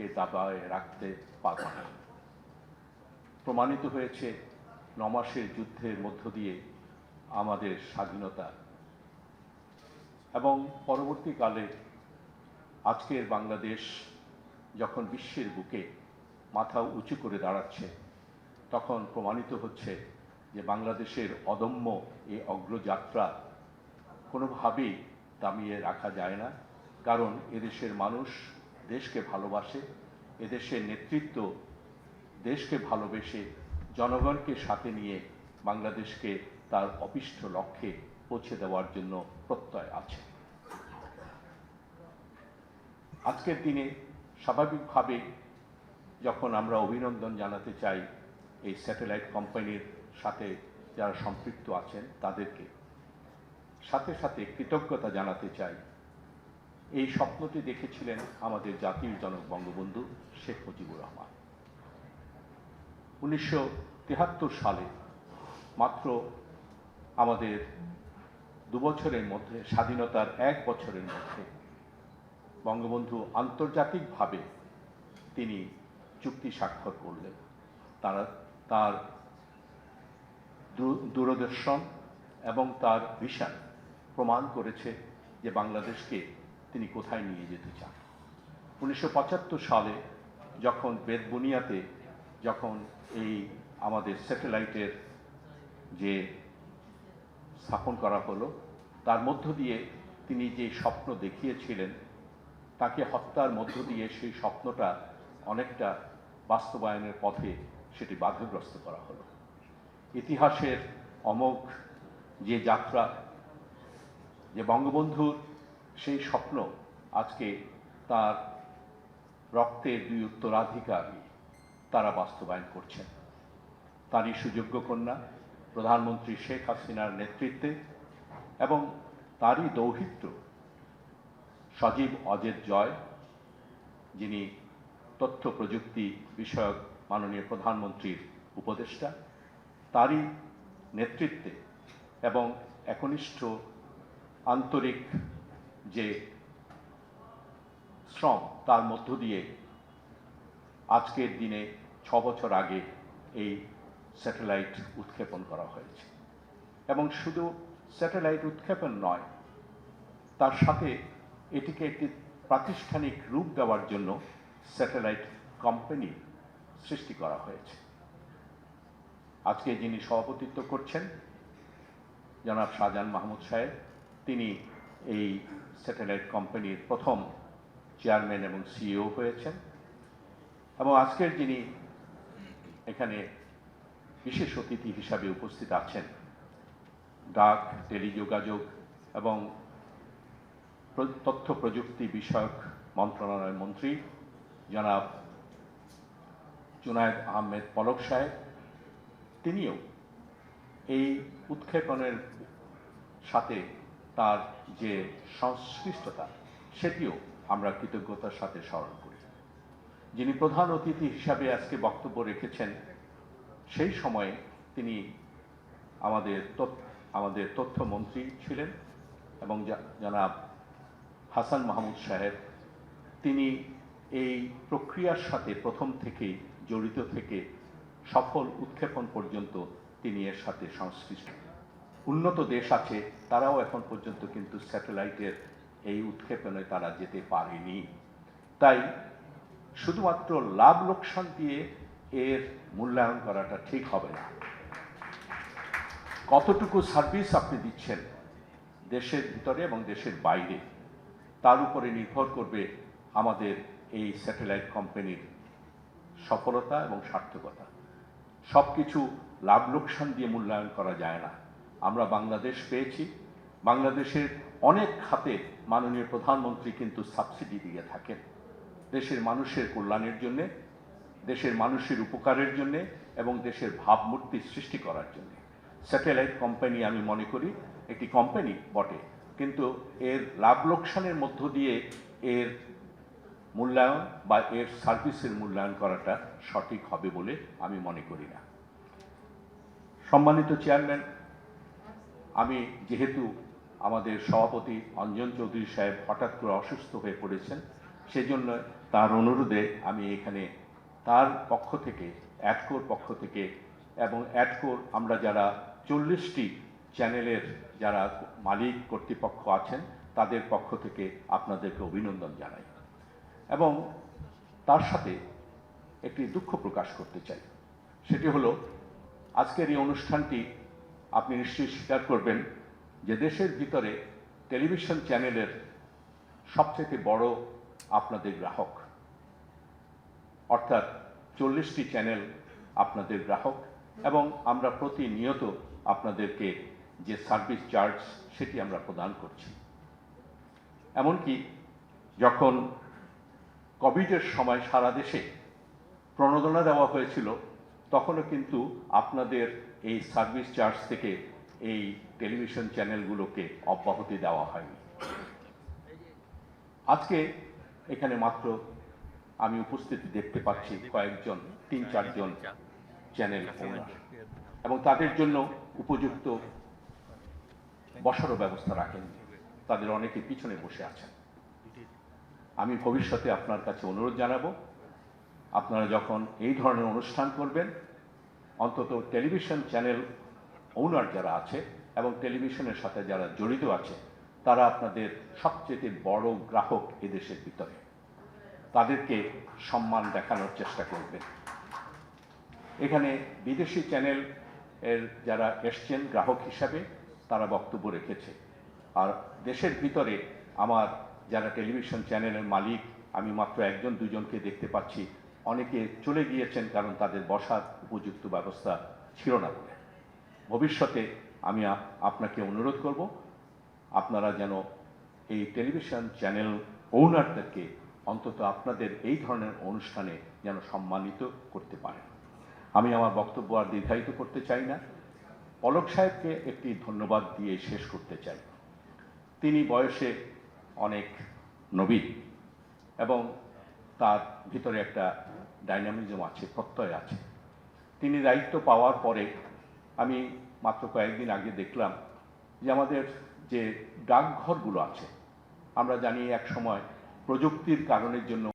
দেশটাকে দাবায় রাখতে পারব না। প্রমাণিত হয়েছে 9 মাসের যুদ্ধের মধ্য দিয়ে আমাদের স্বাধীনতা, এবং পরবর্তীকালে আজকের বাংলাদেশ যখন বিশ্বের বুকে মাথা উঁচু করে দাঁড়াচ্ছে, তখন প্রমাণিত হচ্ছে যে বাংলাদেশের অদম্য এই অগ্রযাত্রা কোনোভাবেই দামিয়ে রাখা যায় না। কারণ এদেশের মানুষ দেশকে ভালোবাসে, এদেশের নেতৃত্ব দেশকে ভালোবেসে জনগণকে সাথে নিয়ে বাংলাদেশকে তার অভিষ্ট লক্ষ্যে পৌঁছে দেওয়ার জন্য প্রত্যয় আছে। আজকের দিনে স্বাভাবিকভাবে যখন আমরা অভিনন্দন জানাতে চাই এই স্যাটেলাইট কোম্পানির সাথে যারা সম্পৃক্ত আছেন তাদেরকে, সাথে সাথে কৃতজ্ঞতা জানাতে চাই। এই স্বপ্নটি দেখেছিলেন আমাদের জাতির জনক বঙ্গবন্ধু শেখ মুজিবুর রহমান। 1973 সালে মাত্র আমাদের 2 বছরের মধ্যে, স্বাধীনতার 1 বছরের মধ্যে বঙ্গবন্ধু আন্তর্জাতিকভাবে তিনি চুক্তি স্বাক্ষর করলেন। তার দূরদর্শন এবং তার ভিশন প্রমাণ করেছে যে বাংলাদেশকে তিনি কোথায় নিয়ে যেতে চান। 1975 সালে যখন বেতবুনিয়াতে যখন এই আমাদের স্যাটেলাইটের যে স্থাপন করা হলো, তার মধ্য দিয়ে তিনি যে স্বপ্ন দেখিয়েছিলেন, তাকে হত্যার মধ্য দিয়ে সেই স্বপ্নটা অনেকটা বাস্তবায়নের পথে সেটি বাধাগ্রস্ত করা হলো। ইতিহাসের অমোঘ যে যাত্রা, যে বঙ্গবন্ধুর সেই স্বপ্ন আজকে তার রক্তের 2 উত্তরাধিকারী তারা বাস্তবায়ন করছেন। তারই সুযোগ্য কন্যা প্রধানমন্ত্রী শেখ হাসিনার নেতৃত্বে এবং তারই দৌহিত্র সজীব অজের জয়, যিনি তথ্য প্রযুক্তি বিষয়ক মাননীয় প্রধানমন্ত্রীর উপদেষ্টা, তারই নেতৃত্বে এবং একনিষ্ঠ আন্তরিক যে শ্রম, তার মধ্য দিয়ে আজকের দিনে 6 বছর আগে এই স্যাটেলাইট উৎক্ষেপণ করা হয়েছে। এবং শুধু স্যাটেলাইট উৎক্ষেপণ নয়, তার সাথে এটিকে একটি প্রাতিষ্ঠানিক রূপ দেওয়ার জন্য স্যাটেলাইট কোম্পানি সৃষ্টি করা হয়েছে। আজকে যিনি সভাপতিত্ব করছেন জনাব শাহজাহান মাহমুদ সাহেব, তিনি এই স্যাটেলাইট কোম্পানির প্রথম চেয়ারম্যান এবং সিইও হয়েছেন। এবং আজকের যিনি এখানে বিশেষ অতিথি হিসাবে উপস্থিত আছেন, ডাক, টেলিযোগাযোগ এবং তথ্য প্রযুক্তি বিষয়ক মন্ত্রণালয়ের মন্ত্রী জনাব জুনায়েদ আহমেদ পলক সাহেব, তিনিও এই উৎক্ষেপণের সাথে তার যে সংশ্লিষ্টতা, সেটিও আমরা কৃতজ্ঞতার সাথে স্মরণ করি। যিনি প্রধান অতিথি হিসাবে আজকে বক্তব্য রেখেছেন, সেই সময়ে তিনি আমাদের তথ্যমন্ত্রী ছিলেন এবং জনাব হাসান মাহমুদ সাহেব, তিনি এই প্রক্রিয়ার সাথে প্রথম থেকেই জড়িত থেকে সফল উৎক্ষেপণ পর্যন্ত তিনি এর সাথে সংশ্লিষ্ট। উন্নত দেশ আছে, তারাও এখন পর্যন্ত কিন্তু স্যাটেলাইটের এই উৎক্ষেপণে তারা যেতে পারেনি। তাই শুধুমাত্র লাভ লোকসান দিয়ে এর মূল্যায়ন করাটা ঠিক হবে না। কতটুকু সার্ভিস আপনি দিচ্ছেন দেশের ভিতরে এবং দেশের বাইরে, তার উপরে নির্ভর করবে আমাদের এই স্যাটেলাইট কোম্পানির সফলতা এবং সার্থকতা। সব কিছু লাভ লোকসান দিয়ে মূল্যায়ন করা যায় না। আমরা বাংলাদেশ পেয়েছি, বাংলাদেশের অনেক খাতে মাননীয় প্রধানমন্ত্রী কিন্তু সাবসিডি দিয়ে থাকেন দেশের মানুষের কল্যাণের জন্যে, দেশের মানুষের উপকারের জন্যে এবং দেশের ভাবমূর্তি সৃষ্টি করার জন্যে। স্যাটেলাইট কোম্পানি আমি মনে করি একটি কোম্পানি বটে, কিন্তু এর লাভ লোকসানের মধ্য দিয়ে এর মূল্যায়ন বা এর সার্ভিসের মূল্যায়ন করাটা সঠিক হবে বলে আমি মনে করি না। সম্মানিত চেয়ারম্যান, আমি যেহেতু আমাদের সভাপতি অঞ্জন চৌধুরী সাহেব হঠাৎ করে অসুস্থ হয়ে পড়েছেন, সেজন্য তার অনুরোধে আমি এখানে তার পক্ষ থেকে, অ্যাডকোর পক্ষ থেকে এবং অ্যাডকোর আমরা যারা 40টি চ্যানেলের যারা মালিক কর্তৃপক্ষ আছেন তাদের পক্ষ থেকে আপনাদেরকে অভিনন্দন জানাই এবং তার সাথে একটি দুঃখ প্রকাশ করতে চাই। সেটি হলো আজকের এই অনুষ্ঠানটি আপনি নিশ্চয়ই স্বীকার করবেন যে দেশের ভিতরে টেলিভিশন চ্যানেলের সবচেয়ে বড় আপনাদের গ্রাহক, অর্থাৎ 40টি চ্যানেল আপনাদের গ্রাহক এবং আমরা প্রতিনিয়ত আপনাদেরকে যে সার্ভিস চার্জ সেটি আমরা প্রদান করছি। এমনকি যখন কোভিডের সময় সারা দেশে প্রণোদনা দেওয়া হয়েছিল তখনও কিন্তু আপনাদের এই সার্ভিস চার্জ থেকে এই টেলিভিশন চ্যানেলগুলোকে অব্যাহতি দেওয়া হয়নি। আজকে এখানে মাত্র আমি উপস্থিতি দেখতে পাচ্ছি কয়েকজন 3-4 জন চ্যানেল ওনার এবং তাদের জন্য উপযুক্ত বসারও ব্যবস্থা রাখেন, তাদের অনেকে পিছনে বসে আছেন। আমি ভবিষ্যতে আপনার কাছে অনুরোধ জানাবো, আপনারা যখন এই ধরনের অনুষ্ঠান করবেন অন্তত টেলিভিশন চ্যানেল ওনার যারা আছে এবং টেলিভিশনের সাথে যারা জড়িত আছে তারা আপনাদের সবচেয়ে বড় গ্রাহক এদেশের ভিতরে, তাদেরকে সম্মান দেখানোর চেষ্টা করবেন। এখানে বিদেশি চ্যানেল এর যারা এসছেন গ্রাহক হিসাবে তারা বক্তব্য রেখেছে, আর দেশের ভিতরে আমার যারা টেলিভিশন চ্যানেলের মালিক আমি মাত্র 1-2জনকে দেখতে পাচ্ছি, অনেকে চলে গিয়েছেন কারণ তাদের বসার উপযুক্ত ব্যবস্থা ছিল না বলে। ভবিষ্যতে আমি আপনাকে অনুরোধ করব আপনারা যেন এই টেলিভিশন চ্যানেল ওনারদেরকে অন্তত আপনাদের এই ধরনের অনুষ্ঠানে যেন সম্মানিত করতে পারেন। আমি আমার বক্তব্য আর দীর্ঘায়িত করতে চাই না, পলক সাহেবকে একটি ধন্যবাদ দিয়ে শেষ করতে চাই। তিনি বয়সে অনেক নবীন এবং তার ভিতরে একটা ডাইনামিজম আছে, প্রত্যয় আছে। তিনি দায়িত্ব পাওয়ার পরে আমি মাত্র কয়েকদিন আগে দেখলাম যে আমাদের যে ডাকঘরগুলো আছে, আমরা জানি এক সময় প্রযুক্তির কারণের জন্য